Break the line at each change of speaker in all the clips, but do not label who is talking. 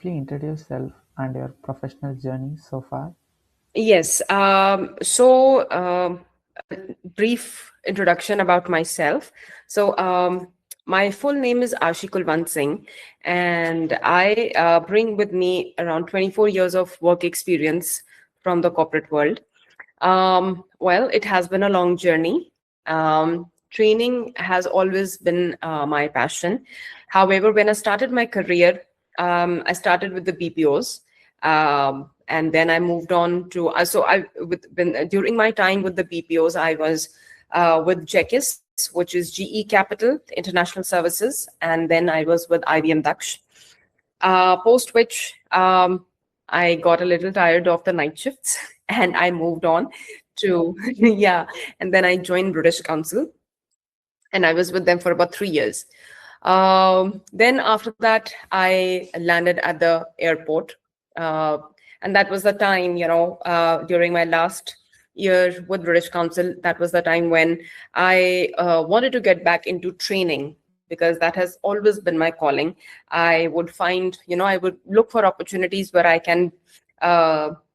briefly introduce yourself and your professional journey so far?
Yes. A brief introduction about myself. So, my full name is Ashi Kulwant Singh, and I bring with me around 24 years of work experience from the corporate world. Well, it has been a long journey. Training has always been my passion. However, when I started my career, I started with the BPOs, and then I moved on to. During my time with the BPOs, I was with JEKIS, which is GE Capital International Services, and then I was with IBM Daksh. Post which I got a little tired of the night shifts and I moved on to, yeah, and then I joined British Council and I was with them for about 3 years. Then after that, I landed at the airport. Uh, and that was the time, during my last year with British Council, that was the time when I wanted to get back into training because that has always been my calling. I would look for opportunities where I can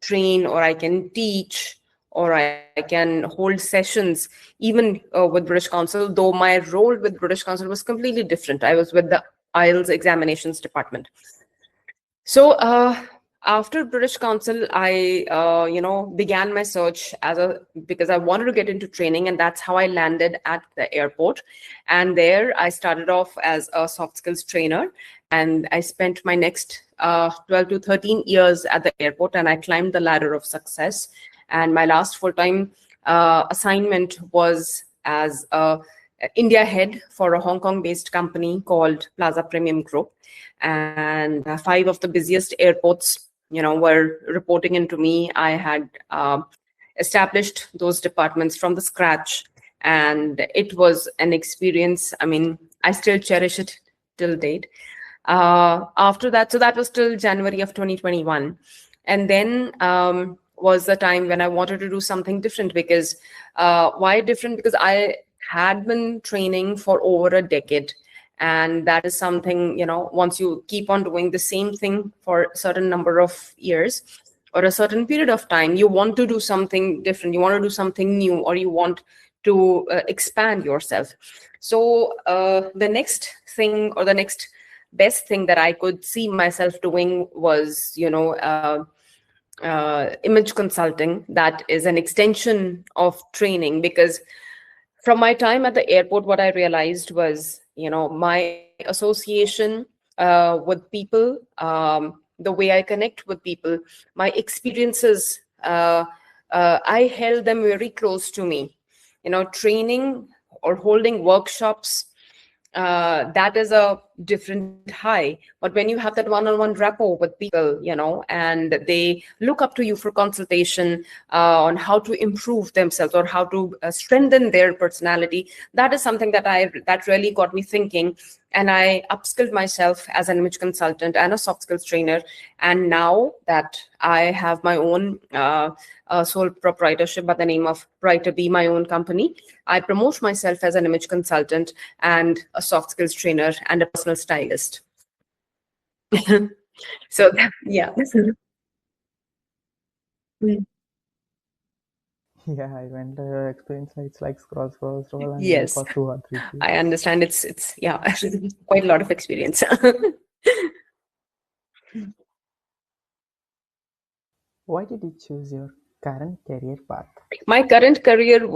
train or I can teach or I can hold sessions, even with British Council, though my role with British Council was completely different. I was with the IELTS examinations department. So after British Council, I began my search because I wanted to get into training, and that's how I landed at the airport. And there, I started off as a soft skills trainer, and I spent my next 12 to 13 years at the airport, and I climbed the ladder of success. And my last full time assignment was as a India head for a Hong Kong based company called Plaza Premium Group, and five of the busiest airports were reporting into me. I had established those departments from the scratch, and it was an experience. I mean, I still cherish it till date. After that, so that was till January of 2021, and then was the time when I wanted to do something different. Because why different? Because I had been training for over a decade, and that is something, once you keep on doing the same thing for a certain number of years or a certain period of time, you want to do something different, you want to do something new, or you want to expand yourself. So the next thing, or the next best thing that I could see myself doing was image consulting. That is an extension of training, because from my time at the airport, what I realized was, my association with people, the way I connect with people, my experiences, I held them very close to me. Training or holding workshops, that is a different high. But when you have that one-on-one rapport with people, and they look up to you for consultation on how to improve themselves or how to strengthen their personality, that is something that really got me thinking. And I upskilled myself as an image consultant and a soft skills trainer. And now that I have my own sole proprietorship by the name of Brighter Be, my own company, I promote myself as an image consultant and a soft skills trainer and a personal stylist. So yeah.
Yeah, I went to your experience. It's like scroll, scroll, scroll, and wait
Yes,
for 2 or 3 feet.
I understand. It's yeah, quite a lot of experience.
Why did you choose your current career path?
My current career,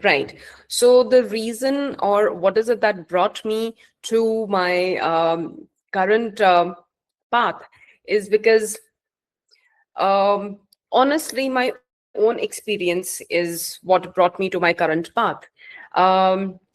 right. So the reason, or what is it that brought me to my current path, is because honestly, my own experience is what brought me to my current path.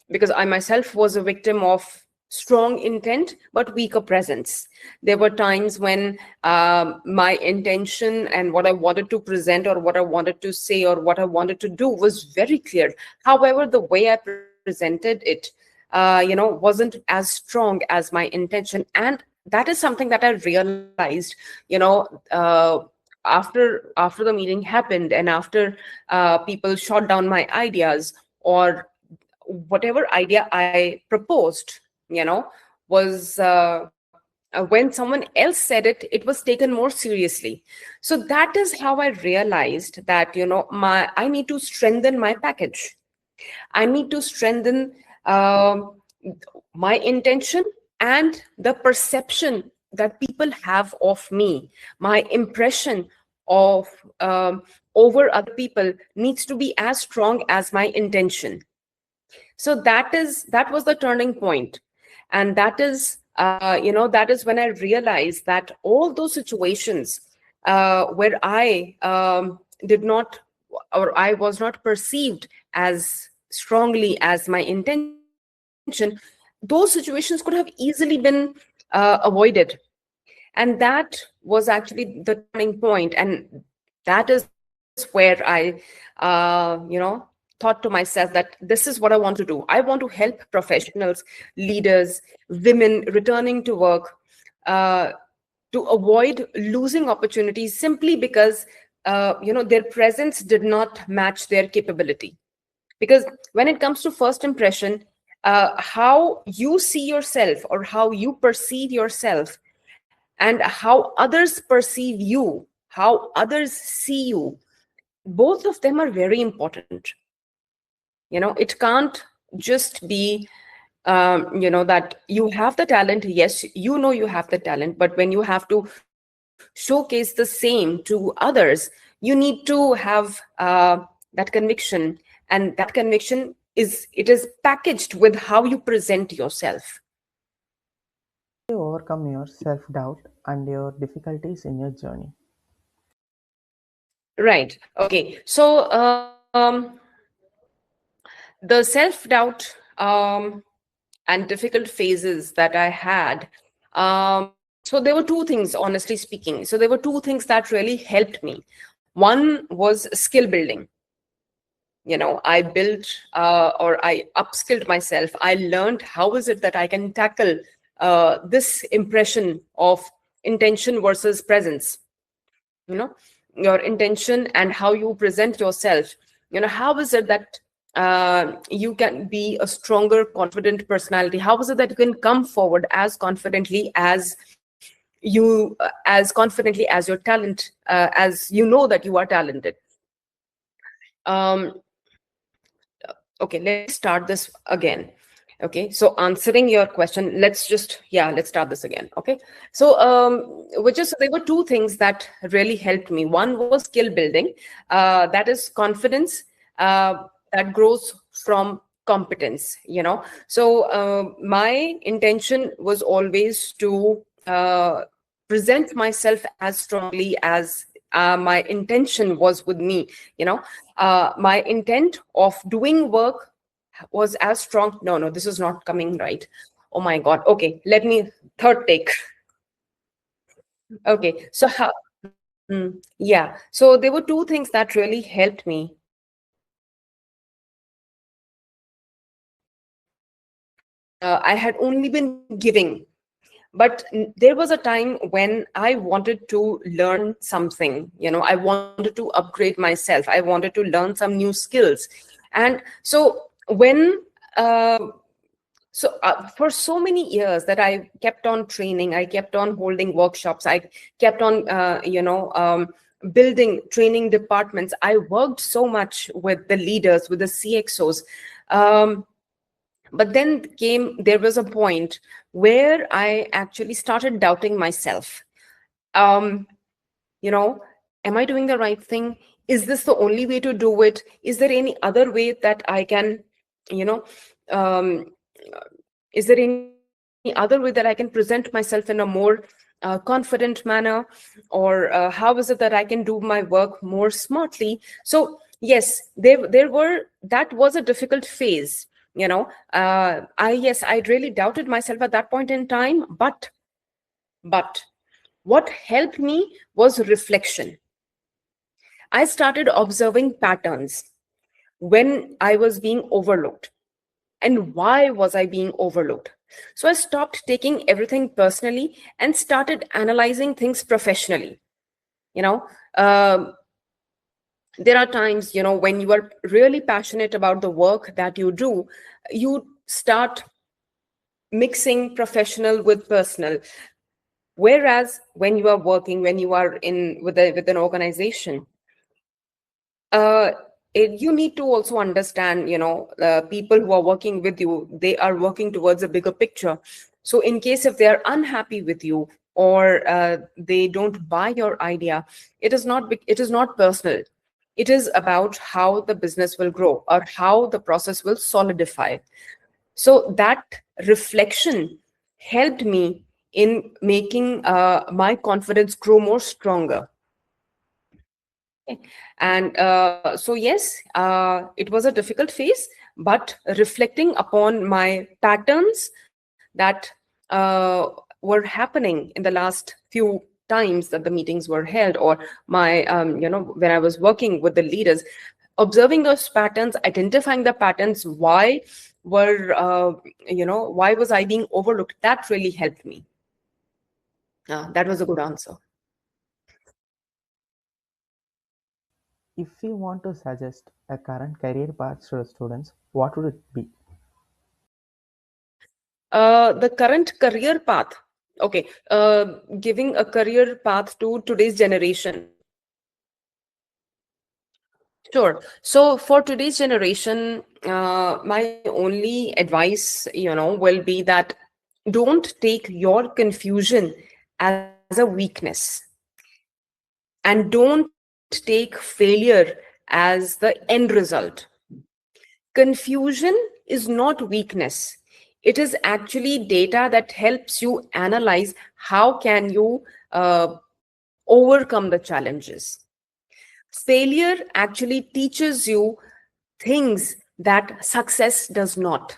Because I myself was a victim of strong intent but weaker presence. There were times when my intention and what I wanted to present or what I wanted to say or what I wanted to do was very clear. However, the way I presented it, wasn't as strong as my intention. And that is something that I realized, after the meeting happened, and after people shot down my ideas, or whatever idea I proposed, was when someone else said it, it was taken more seriously. So that is how I realized that, my I need to strengthen my package. I need to strengthen my intention and the perception that people have of me. My impression of over other people needs to be as strong as my intention. So that was the turning point, and that is when I realized that all those situations where I did not, or I was not perceived as strongly as my intention, those situations could have easily been avoided. And that was actually the turning point, and that is where I thought to myself that this is what I want to do. I want to help professionals, leaders, women returning to work, uh, to avoid losing opportunities simply because their presence did not match their capability. Because when it comes to first impression, how you see yourself or how you perceive yourself, and how others perceive you, how others see you, both of them are very important. It can't just be that you have the talent. Yes, you have the talent, but when you have to showcase the same to others, you need to have that conviction, and that conviction is packaged with how you present yourself.
You overcome your self-doubt and your difficulties in your journey.
Right. Okay. So the self-doubt and difficult phases that I had, so there were two things, honestly speaking. So there were two things that really helped me. One was skill building. I built or I upskilled myself. I learned how is it that I can tackle this impression of intention versus presence. Your intention and how you present yourself. How is it that you can be a stronger, confident personality? How is it that you can come forward as confidently as your talent, as you know that you are talented? um, okay, let me start this again. Okay, so answering your question, let's start this again. Okay, so which is, there were two things that really helped me. One was skill building, that is confidence, that grows from competence. So my intention was always to present myself as strongly as my intention was with me. My intent of doing work was as strong. No, this is not coming right. Oh my god. Okay, let me third take. Okay, so how yeah, so there were two things that really helped me. I had only been giving, but there was a time when I wanted to learn something. I wanted to upgrade myself. I wanted to learn some new skills. And so when for so many years that I kept on training, I kept on holding workshops, I kept on building training departments. I worked so much with the leaders, with the CXOs. But then there was a point where I actually started doubting myself. um, am I doing the right thing? Is this the only way to do it? Is there any other way that I can, you know um, is there any other way that I can present myself in a more confident manner? Or how is it that I can do my work more smartly? So yes, there were that was a difficult phase. I really doubted myself at that point in time, but what helped me was reflection. I started observing patterns when I was being overlooked. And why was I being overlooked? So I stopped taking everything personally and started analyzing things professionally. You know, um, there are times, when you are really passionate about the work that you do, you start mixing professional with personal. Whereas when you are working, when you are in with an organization, uh, you need to also understand, people who are working with you, they are working towards a bigger picture. So in case if they are unhappy with you, or they don't buy your idea, it is not personal. It is about how the business will grow, or how the process will solidify. So that reflection helped me in making my confidence grow more stronger. Okay. And so, yes, it was a difficult phase, but reflecting upon my patterns that were happening in the last few times that the meetings were held, or my, when I was working with the leaders, observing those patterns, identifying the patterns, were, why was I being overlooked? That really helped me. That was a good answer.
If you want to suggest a current career path to students, what would it be?
The current career path. Okay, giving a career path to today's generation. Sure. So for today's generation, my only advice, will be that don't take your confusion as a weakness, and don't take failure as the end result. Confusion is not weakness. It is actually data that helps you analyze how can you overcome the challenges. Failure actually teaches you things that success does not.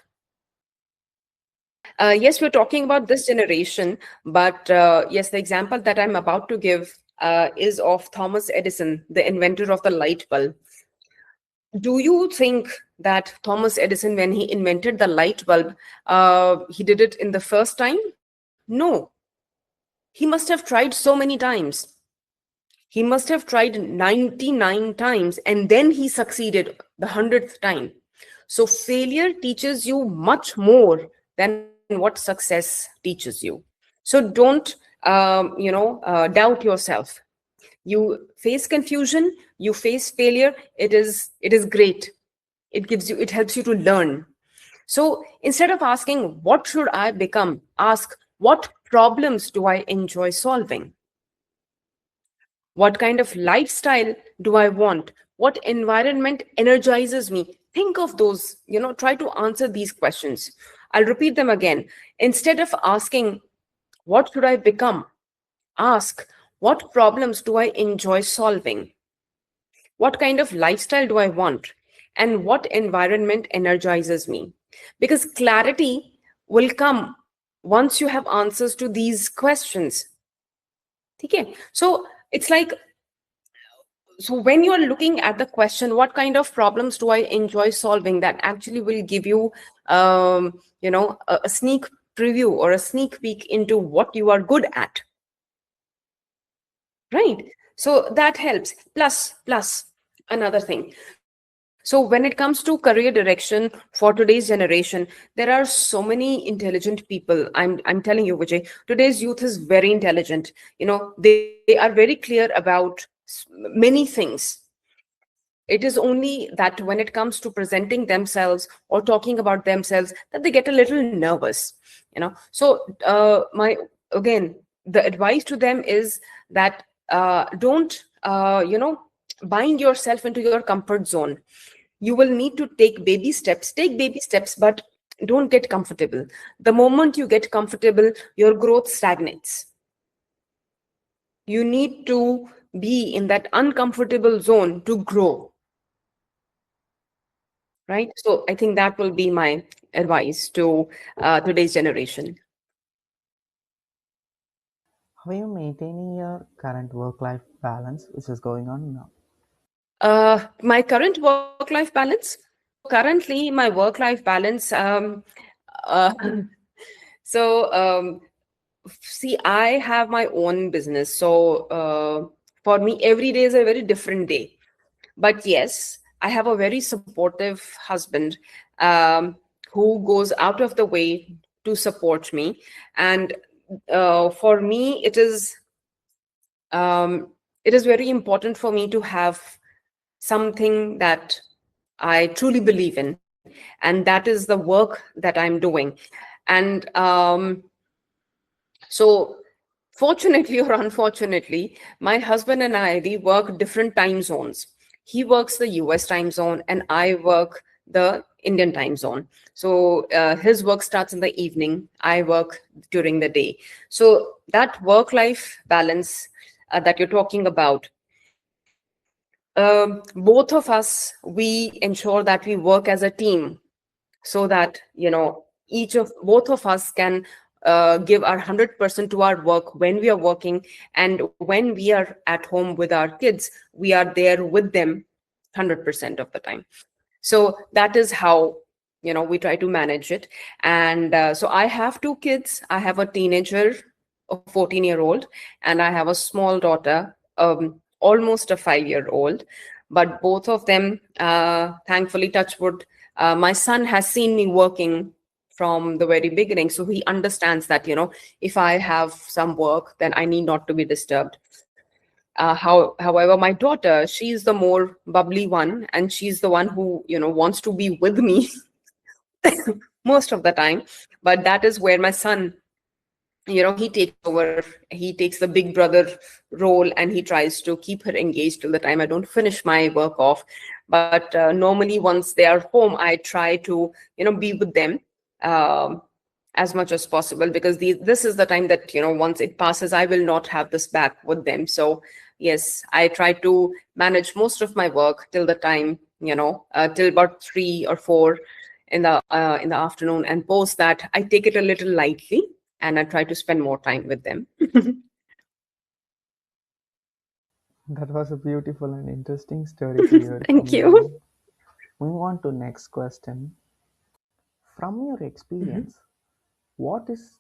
Yes, we're talking about this generation, but yes, the example that I'm about to give is of Thomas Edison, the inventor of the light bulb. Do you think that Thomas Edison, when he invented the light bulb, he did it in the first time? No. He must have tried so many times. He must have tried 99 times, and then he succeeded the 100th time. So failure teaches you much more than what success teaches you. So don't, doubt yourself. You face confusion, you face failure. It is great. It helps you to learn. So instead of asking what should I become, ask what problems do I enjoy solving? What kind of lifestyle do I want? What environment energizes me? Think of those, try to answer these questions. I'll repeat them again. Instead of asking, what should I become? Ask, what problems do I enjoy solving? What kind of lifestyle do I want? And what environment energizes me? Because clarity will come once you have answers to these questions. Okay? So it's like, so when you are looking at the question, what kind of problems do I enjoy solving, that actually will give you a sneak preview or a sneak peek into what you are good at, right? So that helps. Plus another thing. So when it comes to career direction for today's generation, there are so many intelligent people. I'm telling you, Vijay, today's youth is very intelligent. They are very clear about many things. It is only that when it comes to presenting themselves or talking about themselves, that they get a little nervous. So my again, the advice to them is that don't bind yourself into your comfort zone. You will need to take baby steps, but don't get comfortable. The moment you get comfortable, your growth stagnates. You need to be in that uncomfortable zone to grow, right? So I think that will be my advice to today's generation.
How are you maintaining your current work-life balance, which is going on now?
My current work-life balance. So currently, my work-life balance. Uh, so see, I have my own business. So for me, every day is a very different day. But yes, I have a very supportive husband, who goes out of the way to support me. And for me, it is very important for me to have something that I truly believe in, and that is the work that I'm doing. And so, fortunately or unfortunately, my husband and I, we work different time zones. He works the US time zone, and I work the Indian time zone. So his work starts in the evening, I work during the day. So that work life balance that you're talking about, both of us, we ensure that we work as a team, so that each of both of us can give our 100% to our work when we are working, and when we are at home with our kids, we are there with them 100% of the time. So that is how we try to manage it. And so I have two kids. I have a teenager, a 14-year-old, and I have a small daughter, almost a 5-year-old. But both of them, thankfully, touch wood, my son has seen me working from the very beginning, so he understands that if I have some work, then I need not to be disturbed. However, my daughter, she's the more bubbly one, and she's the one who wants to be with me most of the time. But that is where my son, he takes over. He takes the big brother role, and he tries to keep her engaged till the time I don't finish my work off. But normally, once they are home, I try to be with them um, as much as possible, because this is the time that once it passes, I will not have this back with them. So yes, I try to manage most of my work till the time, till about 3 or 4 in the afternoon, and post that I take it a little lightly, and I try to spend more time with them.
That was a beautiful and interesting story to hear
Thank
from you.
you.
Moving on to next question. From your
Mhm.
experience, what is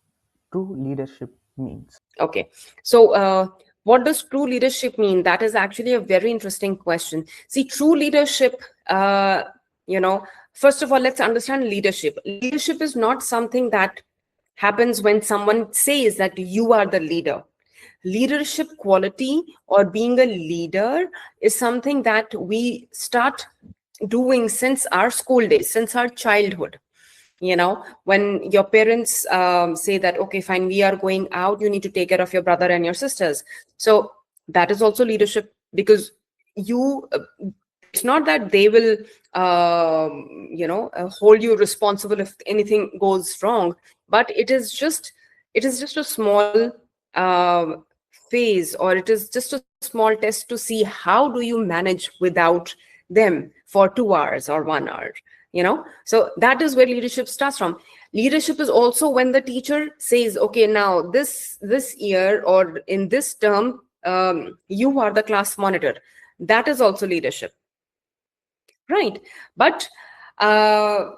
true leadership means?
Okay. So, what does true leadership mean? That is actually a very interesting question. See, true leadership, you know, first of all, let's understand leadership. Leadership is not something that happens when someone says that you are the leader. Leadership quality or being a leader is something that we start doing since our school days, since our childhood. When your parents say that, okay, fine, we are going out, you need to take care of your brother and your sisters. So that is also leadership, because you it's not that they will hold you responsible if anything goes wrong, but it is just a small uh, phase, or it is just a small test to see how do you manage without them for 2 hours or 1 hour. So that is where leadership starts from. Leadership is also when the teacher says, okay, now this year or in this term, you are the class monitor. That is also leadership, right? But uh,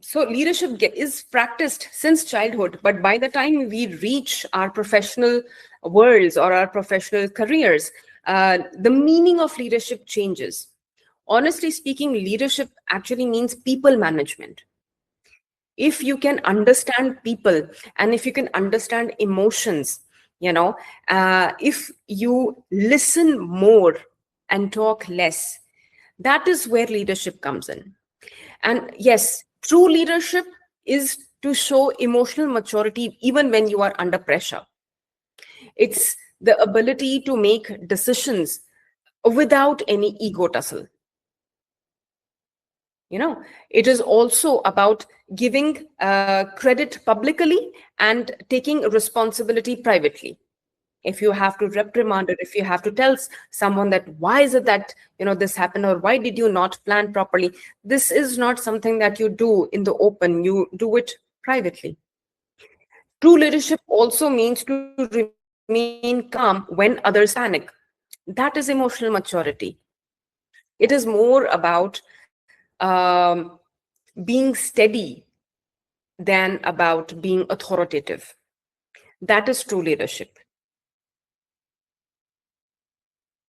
so leadership is practiced since childhood, but by the time we reach our professional worlds or our professional careers, the meaning of leadership changes. Honestly speaking, leadership actually means people management. If you can understand people, and if you can understand emotions, if you listen more and talk less, that is where leadership comes in. And yes, true leadership is to show emotional maturity even when you are under pressure. It's the ability to make decisions without any ego tussle. It is also about giving credit publicly and taking responsibility privately. If you have to reprimand, or if you have to tell someone that why is it that this happened, or why did you not plan properly, this is not something that you do in the open, you do it privately. True leadership also means to remain calm when others panic. That is emotional maturity. It is more about um, being steady than about being authoritative. That is true leadership.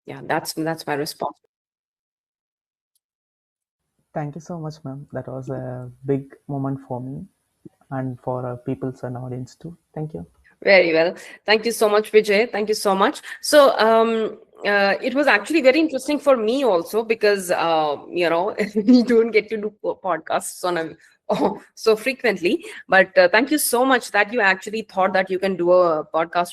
Yeah, that's my response.
Thank you so much, ma'am. That was a big moment for me and for people's and audience too. Thank you.
Very well. Thank you so much, Vijay. Thank you so much. So, it was actually very interesting for me also because, we don't get to do podcasts on a so frequently. But thank you so much that you actually thought that you can do a podcast